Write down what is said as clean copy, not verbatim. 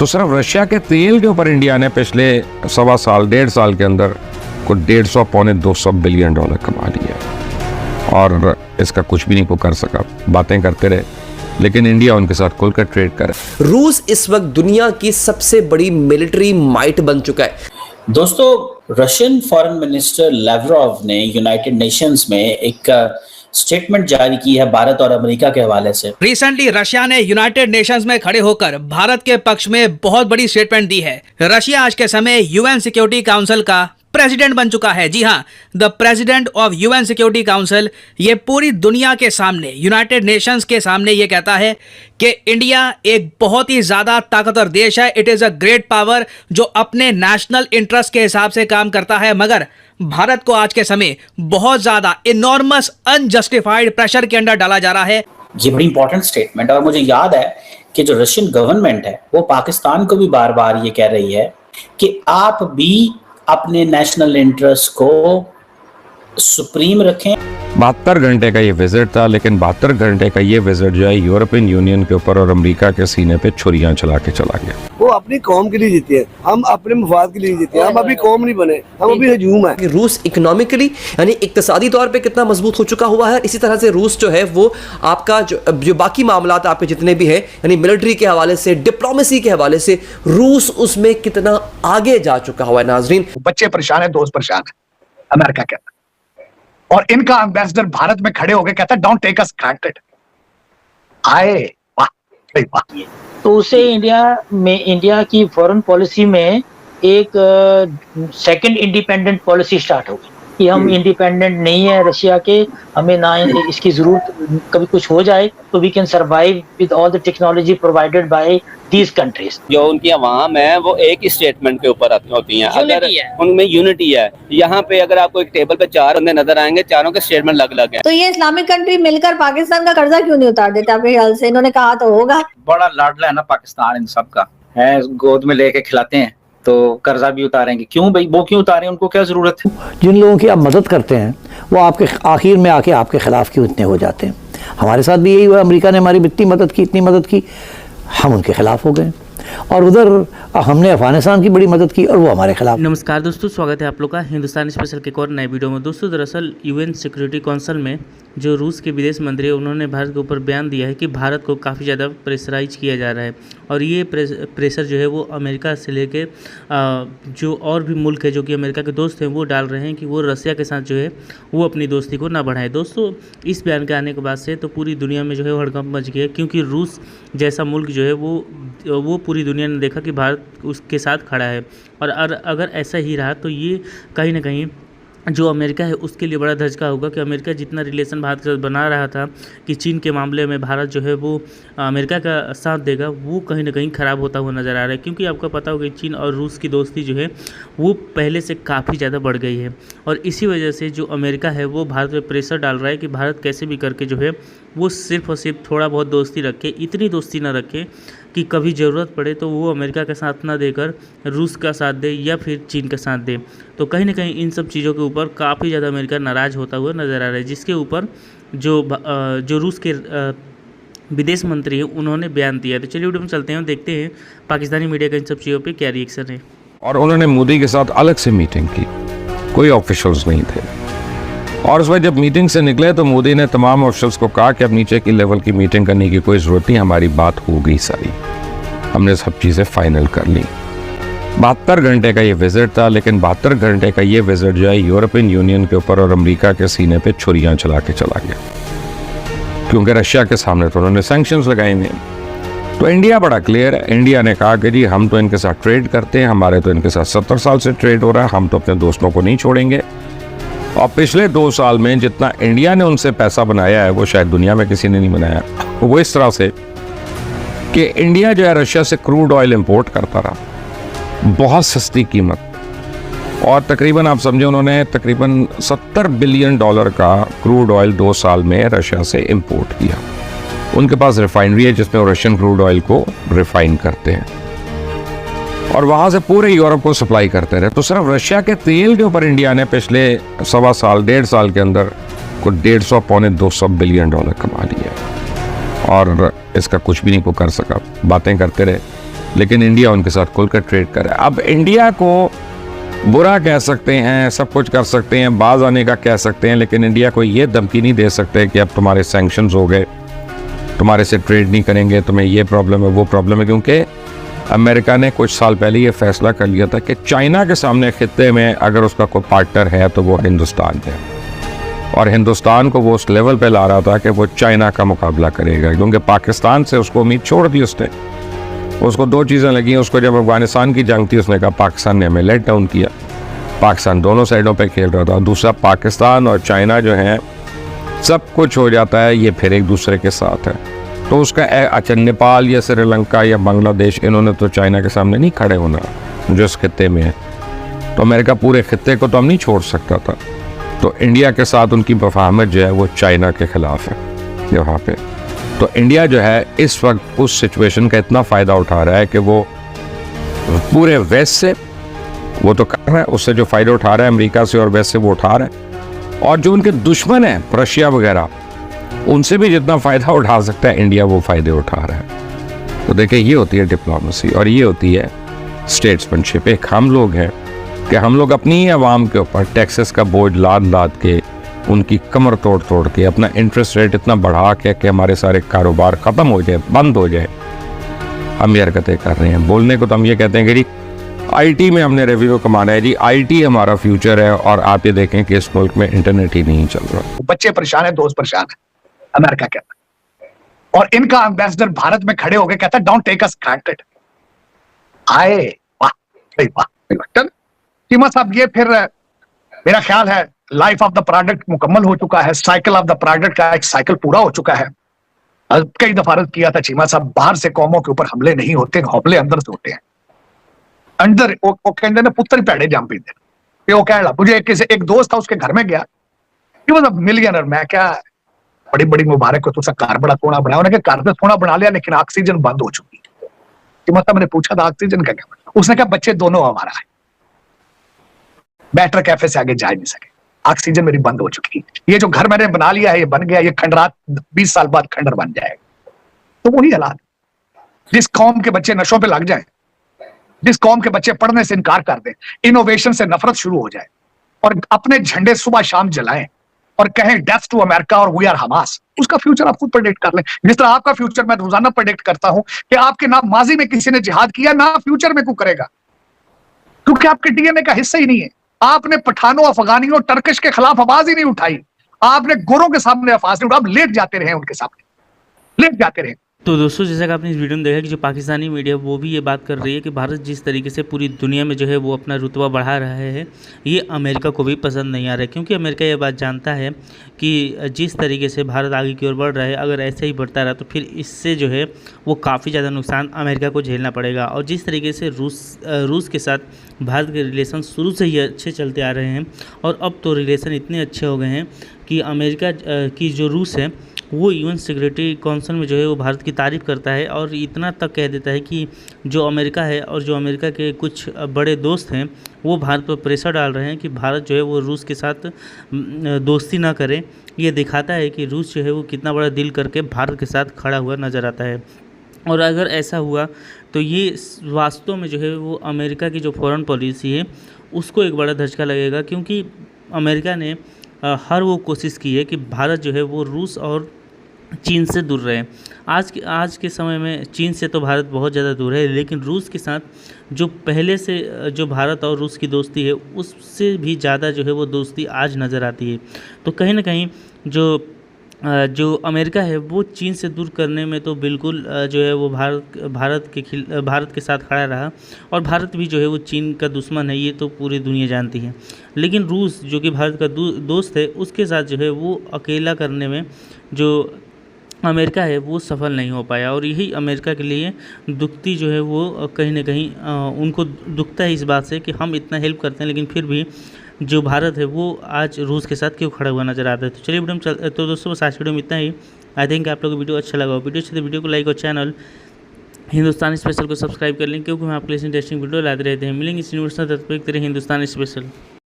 तो सिर्फ रशिया के तेल के ऊपर इंडिया ने पिछले 1.5 साल के अंदर कुछ 150 पौने 200 बिलियन डॉलर कमा लिया और इसका कुछ भी नहीं को कर सका। बातें करते रहे, लेकिन इंडिया उनके साथ खुलकर ट्रेड करे। रूस इस वक्त दुनिया की सबसे बड़ी मिलिट्री माइट बन चुका है। दोस्तों, रशियन फॉरेन मिनिस्टर लाव्रोव ने यूनाइटेड नेशंस में एक स्टेटमेंट जारी की है भारत और अमेरिका के हवाले से। रिसेंटली रशिया ने यूनाइटेड नेशंस में खड़े होकर भारत के पक्ष में बहुत बड़ी स्टेटमेंट दी है। रशिया आज के समय यूएन सिक्योरिटी काउंसिल का प्रेसिडेंट बन चुका है। जी हाँ, the president of UN security council ये पूरी दुनिया के सामने, यूनाइटेड नेशंस के सामने ये कहता है कि इंडिया एक बहुत ही ज्यादा ताकतवर देश है। It is a great power जो अपने नेशनल इंटरेस्ट के हिसाब से काम करता है, मगर भारत को आज के समय बहुत ज्यादा इनॉर्मस अनजस्टिफाइड प्रेशर के अंदर डाला जा रहा है। ये बड़ी इंपॉर्टेंट स्टेटमेंट है और मुझे याद है कि जो रशियन गवर्नमेंट है वो पाकिस्तान को भी बार बार ये कह रही है कि आप भी अपने नेशनल इंटरेस्ट को सुप्रीम रखें। 72 घंटे का ये विजिट था, लेकिन 72 घंटे का ये विजिट जो है यूरोपियन यूनियन के ऊपर और अमेरिका के सीने पे छुरियां चला के चला गया। वो अपनी कौम के लिए जीते हैं, हम अपने मफाद के लिए जीते हैं। हम अभी कौम नहीं बने, हम अभी हजूम है। रूस इकोनॉमिकली यानी इक्तिसादी तौर पे कितना मजबूत हो चुका हुआ है, इसी तरह से रूस जो है वो आपका जो बाकी मामलात आपके जितने भी है यानी मिलिट्री के हवाले से, डिप्लोमेसी के हवाले से, रूस उसमें कितना आगे जा चुका हुआ है। नाजरीन, बच्चे परेशान है, दोस्त परेशान है, अमेरिका कहता है, और इनका एम्बेसडर भारत में खड़े होकर कहता है डोंट टेक अस ग्रांटेड। आए वाह। तो उससे इंडिया की फॉरेन पॉलिसी में एक सेकंड इंडिपेंडेंट पॉलिसी स्टार्ट हो गई कि हम इंडिपेंडेंट नहीं है रशिया के, हमें ना इसकी जरूरत, कभी कुछ हो जाए तो we can survive with all the technology provided by these countries. जो उनकी अवाम है वो एक ही स्टेटमेंट के ऊपर होती हैं, अगर उनमें यूनिटी है। यहाँ पे अगर आपको एक टेबल पे 4 बंदे नजर आएंगे, चारों के स्टेटमेंट अलग-अलग है। तो ये इस्लामिक कंट्री मिलकर पाकिस्तान का कर्जा क्यों नहीं उतार देते आपके ख्याल से? इन्होंने कहा तो होगा। बड़ा लाडला है ना पाकिस्तान इन सब का, है गोद में लेके खिलाते हैं तो कर्जा भी उतारेंगे। क्यों भाई, वो क्यों उतारें, उनको क्या जरूरत है? जिन लोगों की आप मदद करते हैं वो आपके आखिर में आके आपके खिलाफ क्यों इतने हो जाते हैं? हमारे साथ भी यही हुआ। अमेरिका ने हमारी इतनी मदद की, हम उनके खिलाफ हो गए, और उधर हमने अफगानिस्तान की बड़ी मदद की और वो हमारे खिलाफ। नमस्कार दोस्तों, स्वागत है आप लोग का हिंदुस्तान स्पेशल के एक और नए वीडियो में। दोस्तों, दरअसल यूएन सिक्योरिटी काउंसिल में जो रूस के विदेश मंत्री है उन्होंने भारत के ऊपर बयान दिया है कि भारत को काफ़ी ज़्यादा प्रेशराइज किया जा रहा है, और ये प्रेशर जो है वो अमेरिका से लेके जो और भी मुल्क है जो कि अमेरिका के दोस्त हैं वो डाल रहे हैं कि वो रसिया के साथ जो है वो अपनी दोस्ती को ना बढ़ाए। दोस्तों, इस बयान के आने के बाद से तो पूरी दुनिया में जो है हड़कंप मच गया, क्योंकि रूस जैसा मुल्क जो है वो पूरी दुनिया ने देखा कि भारत उसके साथ खड़ा है, और अगर ऐसा ही रहा तो ये कहीं ना कहीं जो अमेरिका है उसके लिए बड़ा धचका होगा कि अमेरिका जितना रिलेशन भारत के साथ बना रहा था कि चीन के मामले में भारत जो है वो अमेरिका का साथ देगा, वो कहीं ना कहीं ख़राब होता हुआ नज़र आ रहा है। क्योंकि आपको पता होगा कि चीन और रूस की दोस्ती जो है वो पहले से काफ़ी ज़्यादा बढ़ गई है, और इसी वजह से जो अमेरिका है वो भारत पर प्रेशर डाल रहा है कि भारत कैसे भी करके जो है वो सिर्फ और सिर्फ थोड़ा बहुत दोस्ती रखे, इतनी दोस्ती ना रखे कि कभी ज़रूरत पड़े तो वो अमेरिका का साथ ना देकर रूस का साथ दे या फिर चीन का साथ दे। तो कहीं ना कहीं इन सब चीज़ों के ऊपर काफ़ी ज़्यादा अमेरिका नाराज़ होता हुआ नज़र आ रहा है, जिसके ऊपर जो रूस के विदेश मंत्री हैं उन्होंने बयान दिया। तो चलिए वीडियो में चलते हैं और देखते हैं पाकिस्तानी मीडिया का इन सब चीज़ों पर क्या रिएक्शन है। और उन्होंने मोदी के साथ अलग से मीटिंग की, कोई ऑफिशियल्स नहीं थे, और उस वक्त जब मीटिंग से निकले तो मोदी ने तमाम ऑफिशियल्स को कहा कि अब नीचे की लेवल की मीटिंग करने की कोई ज़रूरत नहीं, हमारी बात हो गई सारी, हमने सब चीज़ें फाइनल कर ली। 72 घंटे का ये विजिट था, लेकिन 72 घंटे का ये विजिट जो है यूरोपियन यूनियन के ऊपर और अमेरिका के सीने पे छुरियां चला के चला गया, क्योंकि रशिया के सामने तो उन्होंने सैंक्शंस लगाए हुए। तो इंडिया बड़ा क्लियर है, इंडिया ने कहा कि जी हम तो इनके साथ ट्रेड करते हैं, हमारे तो इनके साथ 70 साल से ट्रेड हो रहा है, हम तो अपने दोस्तों को नहीं छोड़ेंगे। और पिछले 2 साल में जितना इंडिया ने उनसे पैसा बनाया है वो शायद दुनिया में किसी ने नहीं बनाया। वो इस तरह से कि इंडिया जो है रशिया से क्रूड ऑयल इंपोर्ट करता रहा, बहुत सस्ती कीमत, और तकरीबन आप समझे उन्होंने तकरीबन $70 बिलियन का क्रूड ऑयल 2 साल में रशिया से इंपोर्ट किया। उनके पास रिफाइनरी है जिसमें वो रशियन क्रूड ऑयल को रिफाइन करते हैं, और वहाँ से पूरे यूरोप को सप्लाई करते रहे। तो सिर्फ रशिया के तेल के ऊपर इंडिया ने पिछले 1.5 साल के अंदर कुछ 150 पौने 200 बिलियन डॉलर कमा लिया, और इसका कुछ भी नहीं को कर सका। बातें करते रहे, लेकिन इंडिया उनके साथ खुलकर ट्रेड करे। अब इंडिया को बुरा कह सकते हैं, सब कुछ कर सकते हैं, बाज आने का कह सकते हैं, लेकिन इंडिया को ये धमकी नहीं दे सकते कि अब तुम्हारे सैंक्शंस हो गए, तुम्हारे से ट्रेड नहीं करेंगे, तुम्हें ये प्रॉब्लम है वो प्रॉब्लम है। क्योंकि अमेरिका ने कुछ साल पहले ये फैसला कर लिया था कि चाइना के सामने खित्ते में अगर उसका कोई पार्टनर है तो वो हिंदुस्तान है, और हिंदुस्तान को वो उस लेवल पे ला रहा था कि वो चाइना का मुकाबला करेगा। क्योंकि पाकिस्तान से उसको उम्मीद छोड़ दी उसने। उसको दो चीज़ें लगी। उसको जब अफगानिस्तान की जंग थी उसने कहा पाकिस्तान ने हमें लेट डाउन किया, पाकिस्तान दोनों साइडों पे खेल रहा था। दूसरा, पाकिस्तान और चाइना जो है सब कुछ हो जाता है ये फिर एक दूसरे के साथ है। तो उसका अच्छा, नेपाल या श्रीलंका या बांग्लादेश, इन्होंने तो चाइना के सामने नहीं खड़े होना जो इस खित्ते में है। तो अमेरिका पूरे खित्ते को तो हम नहीं छोड़ सकता था। तो इंडिया के साथ उनकी मुफाहमत जो है वो चाइना के खिलाफ है यहाँ पे। तो इंडिया जो है इस वक्त उस सिचुएशन का इतना फ़ायदा उठा रहा है कि वो पूरे वेस्ट से वो तो कर रहा है, उससे जो फ़ायदा उठा रहा है अमेरिका से और वेस्ट से वो उठा रहा है, और जो उनके दुश्मन हैं रशिया वगैरह उनसे भी जितना फ़ायदा उठा सकता है इंडिया वो फ़ायदे उठा रहा है। तो देखिए ये होती है डिप्लोमेसी और ये होती है स्टेट्समैनशिप। एक हम लोग हैं कि हम लोग अपनी ही आवाम के ऊपर टैक्सेस का बोझ लाद लाद के, उनकी कमर तोड़ तोड़ के, अपना इंटरेस्ट रेट इतना बढ़ा के कि हमारे सारे कारोबार ख़त्म हो जाए, बंद हो जाए, हम ये हरकतें कर रहे हैं। बोलने को तो हम ये कहते हैं कि जी आईटी में हमने रेवेन्यू कमाना है, जी आईटी हमारा फ्यूचर है, और आप ये देखें कि इस मुल्क में इंटरनेट ही नहीं चल रहा। बच्चे परेशान है, दोस्त परेशान है, अमेरिका कहता है। और इनका एम्बेसडर भारत में खड़े होकर कहता है डोंट टेक अस ग्रांटेड। आए वाह वाह। चीमा साहब, ये फिर मेरा ख्याल है लाइफ ऑफ द प्रोडक्ट मुकम्मल हो चुका है, साइकिल ऑफ द प्रोडक्ट का एक साइकिल पूरा हो चुका है। कई दफा अर्ज किया था चीमा साहब, बाहर से कौमों के ऊपर हमले नहीं होते, हमले अंदर से होते हैं। अंदर वो कहते हैं पुत्र पैड़े जम पीते। वो कह मुझे एक दोस्त था, उसके घर में गया, मतलब मिलियनर, मैं क्या बड़ी बड़ी मुबारक हो, तो उसका कार बड़ा सोना बनाया। उन्होंने कार तो सोना बना लिया लेकिन ऑक्सीजन बंद हो चुकी। मतलब मैंने पूछा था ऑक्सीजन का क्या? उसने कहा बच्चे दोनों हमारा है, बैटर कैफे से आगे जा नहीं सके, ऑक्सीजन मेरी बंद हो चुकी। ये जो घर मैंने बना लिया है ये बन गया, ये खंडरात 20 साल बाद खंडर बन जाएगा। तो वही हालात, जिस कौम के बच्चे नशों पे लग जाए, जिस कौम के बच्चे पढ़ने से इनकार कर दें, इनोवेशन से नफरत शुरू हो जाए और अपने झंडे सुबह शाम जलाएं और कहें डेथ टू अमेरिका और वी आर हमास, उसका फ्यूचर आप खुद प्रेडिक्ट कर लें। जिस तरह आपका फ्यूचर मैं रोजाना प्रेडिक्ट करता हूं कि आपके ना माजी में किसी ने जिहाद किया, ना फ्यूचर में कोई करेगा, क्योंकि आपके डीएनए का हिस्सा ही नहीं है। आपने पठानों, अफगानियों, टर्किश के खिलाफ आवाज ही नहीं उठाई, आपने गोरों के सामने आवाज नहीं उठाई, आप लेट जाते रहे उनके सामने, लेट जाते रहे। तो दोस्तों, जैसा कि आपने इस वीडियो में देखा कि जो पाकिस्तानी मीडिया वो भी ये बात कर रही है कि भारत जिस तरीके से पूरी दुनिया में जो है वो अपना रुतबा बढ़ा रहा है, ये अमेरिका को भी पसंद नहीं आ रहा है। क्योंकि अमेरिका ये बात जानता है कि जिस तरीके से भारत आगे की ओर बढ़ रहा है, अगर ऐसे ही बढ़ता रहा तो फिर इससे जो है वो काफ़ी ज़्यादा नुकसान अमेरिका को झेलना पड़ेगा। और जिस तरीके से रूस के साथ भारत के रिलेशन शुरू से ही अच्छे चलते आ रहे हैं, और अब तो रिलेशन इतने अच्छे हो गए हैं कि अमेरिका की जो रूस है वो यूएन सिक्योरिटी काउंसिल में जो है वो भारत की तारीफ़ करता है, और इतना तक कह देता है कि जो अमेरिका है और जो अमेरिका के कुछ बड़े दोस्त हैं वो भारत पर प्रेशर डाल रहे हैं कि भारत जो है वो रूस के साथ दोस्ती ना करे। ये दिखाता है कि रूस जो है वो कितना बड़ा दिल करके भारत के साथ खड़ा हुआ नज़र आता है। और अगर ऐसा हुआ तो ये वास्तव में जो है वो अमेरिका की जो फॉरेन पॉलिसी है उसको एक बड़ा धचका लगेगा, क्योंकि अमेरिका ने हर वो कोशिश की है कि भारत जो है वो रूस और चीन से दूर रहे। आज के समय में चीन से तो भारत बहुत ज़्यादा दूर है, लेकिन रूस के साथ जो पहले से जो भारत और रूस की दोस्ती है उससे भी ज़्यादा जो है वो दोस्ती आज नज़र आती है। तो कहीं ना कहीं जो अमेरिका है वो चीन से दूर करने में तो बिल्कुल जो है वो भारत के साथ खड़ा रहा, और भारत भी जो है वो चीन का दुश्मन है, ये तो पूरी दुनिया जानती है। लेकिन रूस जो कि भारत का दोस्त है उसके साथ जो है वो अकेला करने में जो अमेरिका है वो सफल नहीं हो पाया, और यही अमेरिका के लिए दुखती जो है वो कहीं ना कहीं उनको दुखता है इस बात से कि हम इतना हेल्प करते हैं लेकिन फिर भी जो भारत है वो आज रूस के साथ क्यों खड़ा हुआ नज़र आता है। तो चलिए वीडियो में तो दोस्तों बस आज वीडियो में इतना ही। आई थिंक आप लोगों को वीडियो अच्छा लगा हो। वीडियो अच्छे तो वीडियो को लाइक और चैनल हिंदुस्तानी स्पेशल को सब्सक्राइब कर लें, क्योंकि हम आपके लिए इंटरेस्टिंग वीडियो लाते रहते हैं। मिलेंगे इस यूनिवर्सल तत्व हिंदुस्तानी स्पेशल।